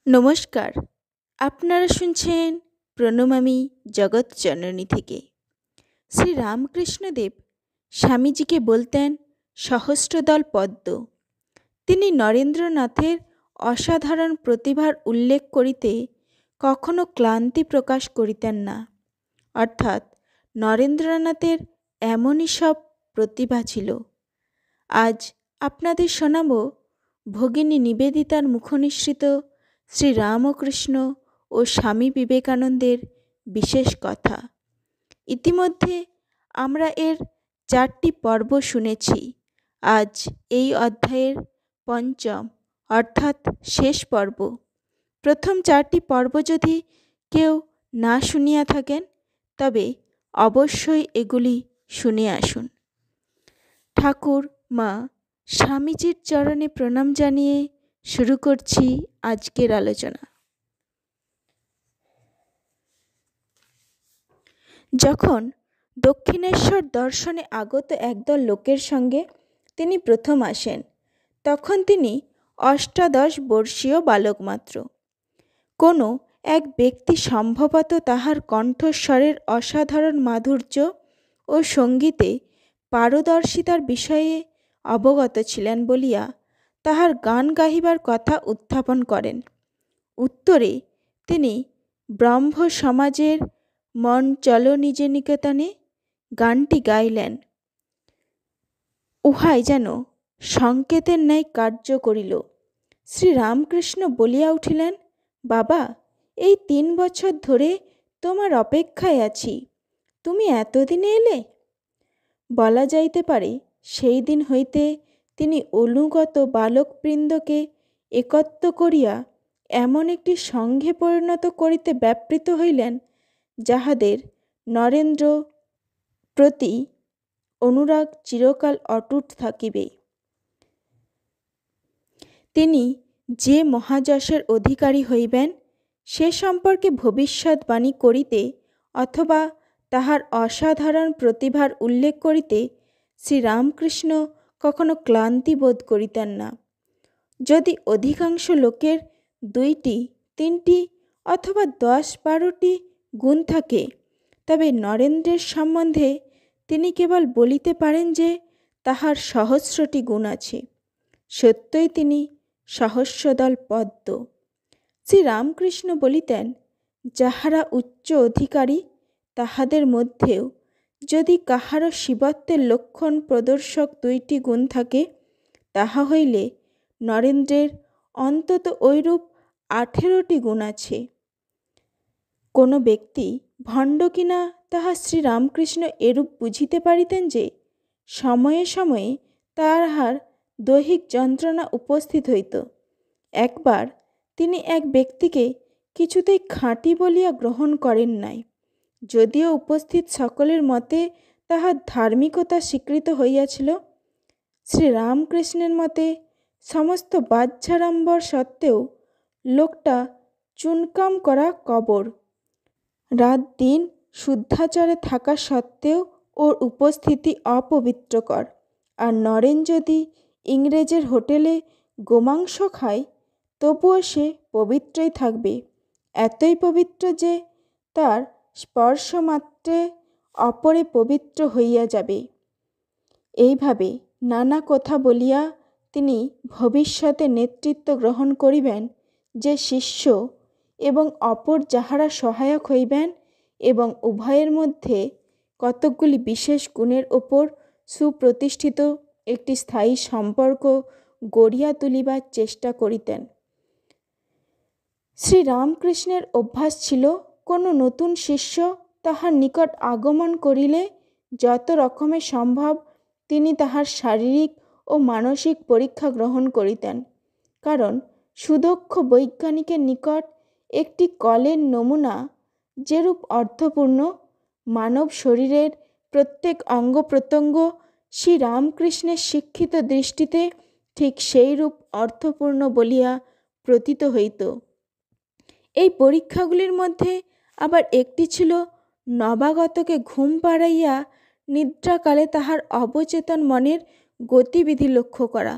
নমস্কার। আপনারা শুনছেন প্রণমামী জগৎ জননী থেকে। শ্রী রামকৃষ্ণদেব স্বামীজিকে বলতেন সহস্রদল পদ্ম। তিনি নরেন্দ্রনাথের অসাধারণ প্রতিভার উল্লেখ করিতে কখনো ক্লান্তি প্রকাশ করিতেন না। অর্থাৎ নরেন্দ্রনাথের এমনই সব প্রতিভা ছিল। আজ আপনাদের শোনাব ভগিনী নিবেদিতার মুখনিসৃত শ্রীরামকৃষ্ণ ও স্বামী বিবেকানন্দের বিশেষ কথা। ইতিমধ্যে আমরা এর 4টি পর্ব শুনেছি। আজ এই অধ্যায়ের পঞ্চম অর্থাৎ শেষ পর্ব। প্রথম 4টি পর্ব যদি কেউ না শুনিয়া থাকেন তবে অবশ্যই এগুলি শুনে আসুন। ঠাকুর মা স্বামীজির চরণে প্রণাম জানিয়ে শুরু করছি আজকের আলোচনা। যখন দক্ষিণেশ্বর দর্শনে আগত একদল লোকের সঙ্গে তিনি প্রথম আসেন, তখন তিনি 18 বর্ষীয় বালক মাত্র। কোনো এক ব্যক্তি সম্ভবত তাহার কণ্ঠস্বরের অসাধারণ মাধুর্য ও সঙ্গীতে পারদর্শিতার বিষয়ে অবগত ছিলেন বলিয়া তাহার গান গাহিবার কথা উত্থাপন করেন। উত্তরে তিনি ব্রহ্ম সমাজের মন চলো নিজে নিকেতনে গানটি গাইলেন। উহাই যেন সংকেতের ন্যায় কার্য করিল। শ্রীরামকৃষ্ণ বলিয়া উঠিলেন, বাবা, এই 3 বছর ধরে তোমার অপেক্ষায় আছি, তুমি এতদিনে এলে। বলা যাইতে পারে সেই দিন হইতে তিনি অনুগত বালকবৃন্দকে একত্র করিয়া এমন একটি সংঘে পরিণত করিতে ব্যাপৃত হইলেন যাহাদের নরেন্দ্র প্রতি অনুরাগ চিরকাল অটুট থাকিবে। তিনি যে মহাযশের অধিকারী হইবেন সে সম্পর্কে ভবিষ্যৎবাণী করিতে অথবা তাহার অসাধারণ প্রতিভার উল্লেখ করিতে শ্রীরামকৃষ্ণ কখনো ক্লান্তি বোধ করিতেন না। যদি অধিকাংশ লোকের 2টি, 3টি অথবা 10-12টি গুণ থাকে, তবে নরেন্দ্রের সম্বন্ধে তিনি কেবল বলিতে পারেন যে তাহার সহস্রটি গুণ আছে। সত্যই তিনি সহস্রদল পদ্ম। শ্রীরামকৃষ্ণ বলিতেন, যাহারা উচ্চ অধিকারী তাহাদের মধ্যেও যদি কাহারও শিবত্বের লক্ষণ প্রদর্শক 2টি গুণ থাকে, তাহা হইলে নরেন্দ্রের অন্তত ঐরূপ 18টি গুণ আছে। কোনো ব্যক্তি ভণ্ড কিনা তাহা শ্রীরামকৃষ্ণ এরূপ বুঝিতে পারিতেন যে সময়ে সময়ে তাহার দৈহিক যন্ত্রণা উপস্থিত হইত। একবার তিনি এক ব্যক্তিকে কিছুতেই খাঁটি বলিয়া গ্রহণ করেন নাই, যদিও উপস্থিত সকলের মতে তাহার ধার্মিকতা স্বীকৃত হইয়াছিল। শ্রীরামকৃষ্ণের মতে সমস্ত বাহ্যাড়ম্বর সত্ত্বেও লোকটা চুনকাম করা কবর। রাত দিন শুদ্ধাচারে থাকা সত্ত্বেও ওর উপস্থিতি অপবিত্রকর। আর নরেন যদি ইংরেজের হোটেলে গোমাংস খায় তবুও সে পবিত্রই থাকবে, এতই পবিত্র যে তার স্পর্শমাত্রে অপরে পবিত্র হইয়া যাবে। এইভাবে নানা কথা বলিয়া তিনি ভবিষ্যতে নেতৃত্ব গ্রহণ করিবেন যে শিষ্য এবং অপর যাহারা সহায়ক হইবেন, এবং উভয়ের মধ্যে কতকগুলি বিশেষ গুণের ওপর সুপ্রতিষ্ঠিত একটি স্থায়ী সম্পর্ক গড়িয়া তুলিবার চেষ্টা করিতেন। শ্রীরামকৃষ্ণের অভ্যাস ছিল কোনো নতুন শিষ্য তাহার নিকট আগমন করিলে যত রকমের সম্ভব তিনি তাহার শারীরিক ও মানসিক পরীক্ষা গ্রহণ করিতেন। কারণ সুদক্ষ বৈজ্ঞানিকের নিকট একটি কলের নমুনা যেরূপ অর্থপূর্ণ, মানব শরীরের প্রত্যেক অঙ্গ প্রত্যঙ্গ শ্রীরামকৃষ্ণের শিক্ষিত দৃষ্টিতে ঠিক সেইরূপ অর্থপূর্ণ বলিয়া প্রতীত হইত। এই পরীক্ষাগুলির মধ্যে আবার একটি ছিল নবাগতকে ঘুম পাড়াইয়া নিদ্রাকালে তাহার অবচেতন মনের গতিবিধি লক্ষ্য করা।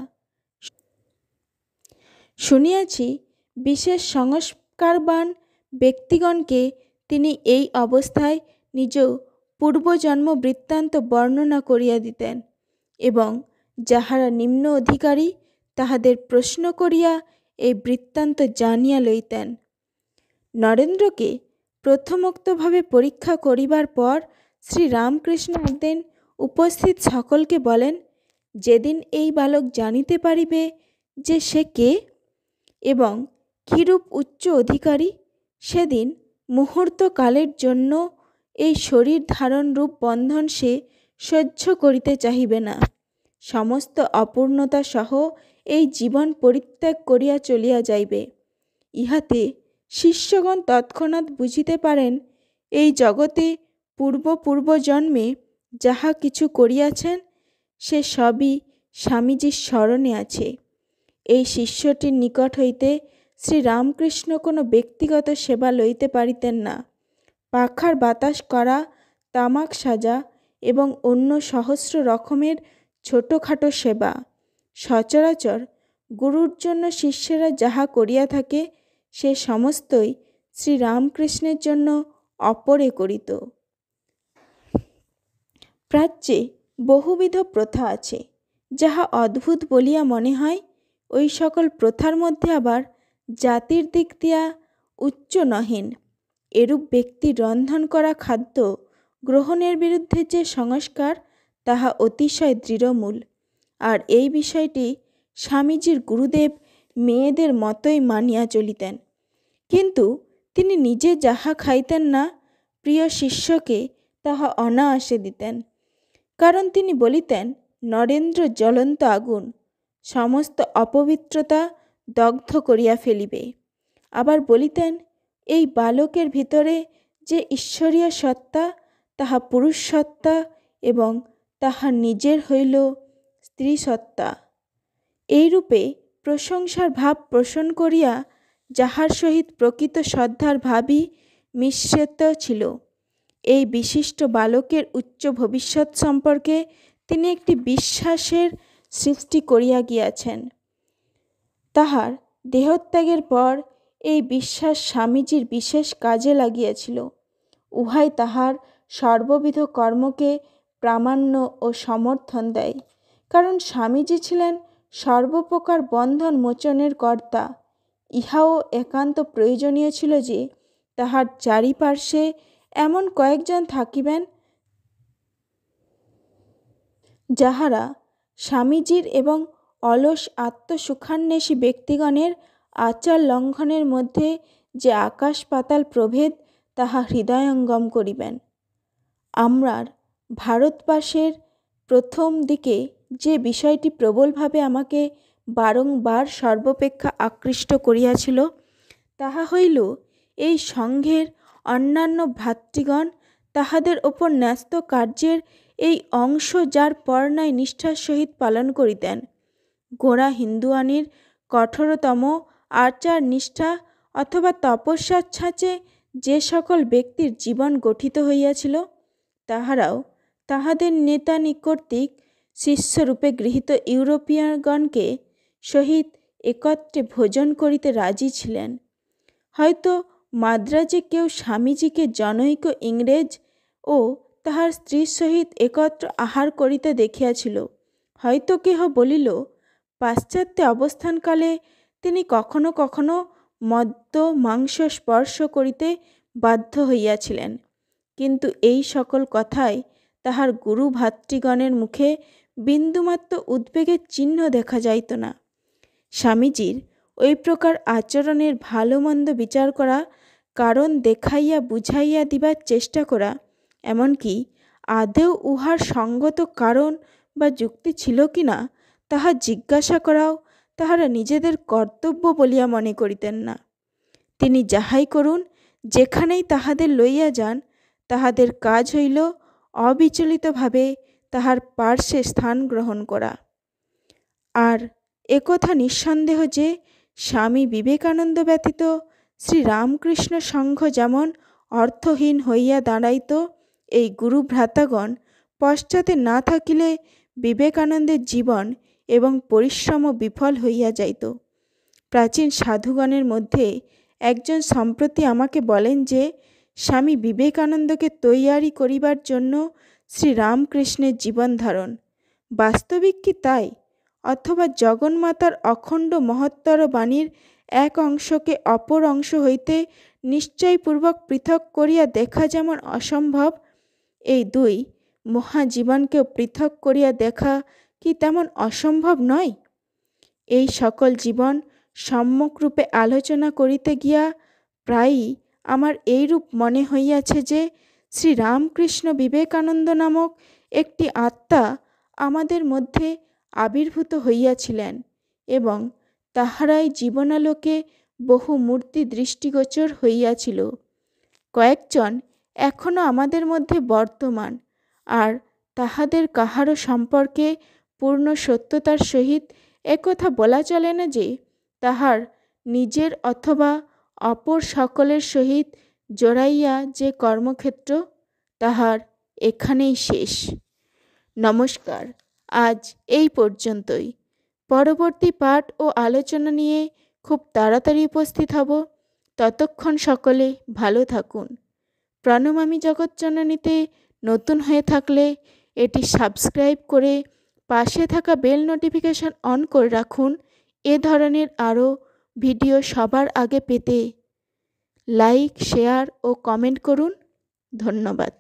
শুনিয়াছি বিশেষ সংস্কারবান ব্যক্তিগণকে তিনি এই অবস্থায় নিজ পূর্বজন্ম বৃত্তান্ত বর্ণনা করিয়া দিতেন এবং যাহারা নিম্ন অধিকারী তাহাদের প্রশ্ন করিয়া এই বৃত্তান্ত জানিয়া লইতেন। নরেন্দ্রকে প্রথমোক্তভাবে পরীক্ষা করিবার পর শ্রীরামকৃষ্ণ একদিন উপস্থিত সকলকে বলেন, যেদিন এই বালক জানিতে পারিবে যে সে কে এবং কিরূপ উচ্চ অধিকারী, সেদিন মুহূর্তকালের জন্য এই শরীর ধারণ রূপ বন্ধন সে সহ্য করিতে চাহিবে না। সমস্ত অপূর্ণতা সহ এই জীবন পরিত্যাগ করিয়া চলিয়া যাইবে। ইহাতে শিষ্যগণ তৎক্ষণাৎ বুঝিতে পারেন এই জগতে পূর্ব জন্মে যাহা কিছু করিয়াছেন সে সবই স্বামীজির স্মরণে আছে। এই শিষ্যটির নিকট হইতে শ্রীরামকৃষ্ণ কোনো ব্যক্তিগত সেবা লইতে পারিতেন না। পাখার বাতাস করা, তামাক সাজা এবং অন্য সহস্র রকমের ছোটোখাটো সেবা সচরাচর গুরুর জন্য শিষ্যেরা যাহা করিয়া থাকে সে সমস্তই শ্রীরামকৃষ্ণের জন্য অপরে করিত। প্রাচ্যে বহুবিধ প্রথা আছে যাহা অদ্ভুত বলিয়া মনে হয়। ওই সকল প্রথার মধ্যে আবার জাতির দিক দিয়া উচ্চ নহেন এরূপ ব্যক্তির রন্ধন করা খাদ্য গ্রহণের বিরুদ্ধে যে সংস্কার তাহা অতিশয় দৃঢ়মূল। আর এই বিষয়টি স্বামীজির গুরুদেব মেয়েদের মতোই মানিয়া চলিতেন। কিন্তু তিনি নিজে যাহা খাইতেন না, প্রিয় শিষ্যকে তাহা অনায়াসে দিতেন। কারণ তিনি বলিতেন, নরেন্দ্র জ্বলন্ত আগুন, সমস্ত অপবিত্রতা দগ্ধ করিয়া ফেলিবে। আবার বলিতেন, এই বালকের ভিতরে যে ঈশ্বরীয় সত্তা তাহা পুরুষ সত্তা এবং তাহা নিজের হইল স্ত্রী সত্তা। এইরূপে প্রশংসার ভাব পোষণ করিয়া যাহার সহিত প্রকৃত শ্রদ্ধার ভাবই মিশ্রিত ছিল, এই বিশিষ্ট বালকের উচ্চ ভবিষ্যৎ সম্পর্কে তিনি একটি বিশ্বাসের সৃষ্টি করিয়া গিয়াছেন। তাহার দেহত্যাগের পর এই বিশ্বাস স্বামীজির বিশেষ কাজে লাগিয়াছিল। উহাই তাহার সর্ববিধ কর্মকে প্রামাণ্য ও সমর্থন দেয়। কারণ স্বামীজি ছিলেন সর্বপ্রকার বন্ধন মোচনের কর্তা। ইহাও একান্ত প্রয়োজনীয় ছিল যে তাহার চারিপার্শ্বে এমন কয়েকজন থাকিবেন যাহারা স্বামীজির এবং অলস আত্মসুখান্বেষী ব্যক্তিগণের আচার লঙ্ঘনের মধ্যে যে আকাশ পাতাল প্রভেদ তাহা হৃদয়ঙ্গম করিবেন। আমরার ভারতবাসের প্রথম দিকে যে বিষয়টি প্রবলভাবে আমাকে বারংবার সর্বাপেক্ষা আকৃষ্ট করিয়াছিল তাহা হইল এই সংঘের অন্যান্য ভ্রাতৃগণ তাহাদের ওপর ন্যস্ত কার্যের এই অংশ যার পরনায় নিষ্ঠার সহিত পালন করিতেন। গোঁড়া হিন্দুয়ানির কঠোরতম আচার নিষ্ঠা অথবা তপস্যার ছাঁচে যে সকল ব্যক্তির জীবন গঠিত হইয়াছিল তাহারাও তাহাদের নেতা কর্তৃক শিষ্যরূপে গৃহীত ইউরোপিয়ানগণকে সহিত একত্রে ভোজন করিতে রাজি ছিলেন। হয়তো মাদ্রাজে কেউ স্বামীজিকে জনৈক ইংরেজ ও তাহার স্ত্রীর সহিত একত্র আহার করিতে দেখিয়াছিল। হয়তো কেহ বলিল, পাশ্চাত্যে অবস্থানকালে তিনি কখনো কখনো মদ্য মাংস স্পর্শ করিতে বাধ্য হইয়াছিলেন। কিন্তু এই সকল কথাই তাহার গুরু ভাতৃগণের মুখে বিন্দুমাত্র উদ্বেগের চিহ্ন দেখা যাইত না। স্বামীজির ওই প্রকার আচরণের ভালো মন্দ বিচার করা, কারণ দেখাইয়া বুঝাইয়া দিবার চেষ্টা করা, এমনকি আদৌ উহার সঙ্গত কারণ বা যুক্তি ছিল কি না তাহা জিজ্ঞাসা করাও তাহারা নিজেদের কর্তব্য বলিয়া মনে করিতেন না। তিনি যাহাই করুন, যেখানেই তাহাদের লইয়া যান, তাহাদের কাজ হইল অবিচলিতভাবে তাহার পার্শ্বে স্থান গ্রহণ করা। আর একথা নিঃসন্দেহ যে স্বামী বিবেকানন্দ ব্যতীত শ্রীরামকৃষ্ণ সংঘ যেমন অর্থহীন হইয়া দাঁড়াইত, এই গুরু ভ্রাতাগণ পশ্চাতে না থাকিলে বিবেকানন্দের জীবন এবং পরিশ্রম বিফল হইয়া যাইত। প্রাচীন সাধুগণের মধ্যে একজন সম্প্রতি আমাকে বলেন যে স্বামী বিবেকানন্দকে তৈয়ারি করিবার জন্য শ্রীরামকৃষ্ণের জীবন ধারণ। বাস্তবিক কি তাই? অথবা জগন্মাতার অখণ্ড মহত্তর বাণীর এক অংশকে অপর অংশ হইতে নিশ্চয়পূর্বক পৃথক করিয়া দেখা যেমন অসম্ভব, এই দুই মহাজীবনকেও পৃথক করিয়া দেখা কি তেমন অসম্ভব নয়? এই সকল জীবন সম্যকরূপে আলোচনা করিতে গিয়া প্রায়ই আমার এইরূপ মনে হইয়াছে যে শ্রীরামকৃষ্ণ বিবেকানন্দ নামক একটি আত্মা আমাদের মধ্যে আবির্ভূত হইয়াছিলেন এবং তাহারাই জীবনালোকে বহু মূর্তি দৃষ্টিগোচর হইয়াছিল। কয়েকজন এখনও আমাদের মধ্যে বর্তমান, আর তাহাদের কাহারও সম্পর্কে পূর্ণ সত্যতার সহিত একথা বলা চলে না যে তাহার নিজের অথবা অপর সকলের সহিত জড়াইয়া যে কর্মক্ষেত্র, তাহার এখানেই শেষ। নমস্কার, আজ এই পর্যন্তই। পরবর্তী পাঠ ও আলোচনা নিয়ে খুব তাড়াতাড়ি উপস্থিত হব। ততক্ষণ সকলে ভালো থাকুন। প্রণমামি জগৎজননীতে নতুন হয়ে থাকলে এটি সাবস্ক্রাইব করে পাশে থাকা বেল নোটিফিকেশন অন করে রাখুন। এ ধরনের আরও ভিডিও সবার আগে পেতে লাইক, শেয়ার ও কমেন্ট করুন। ধন্যবাদ।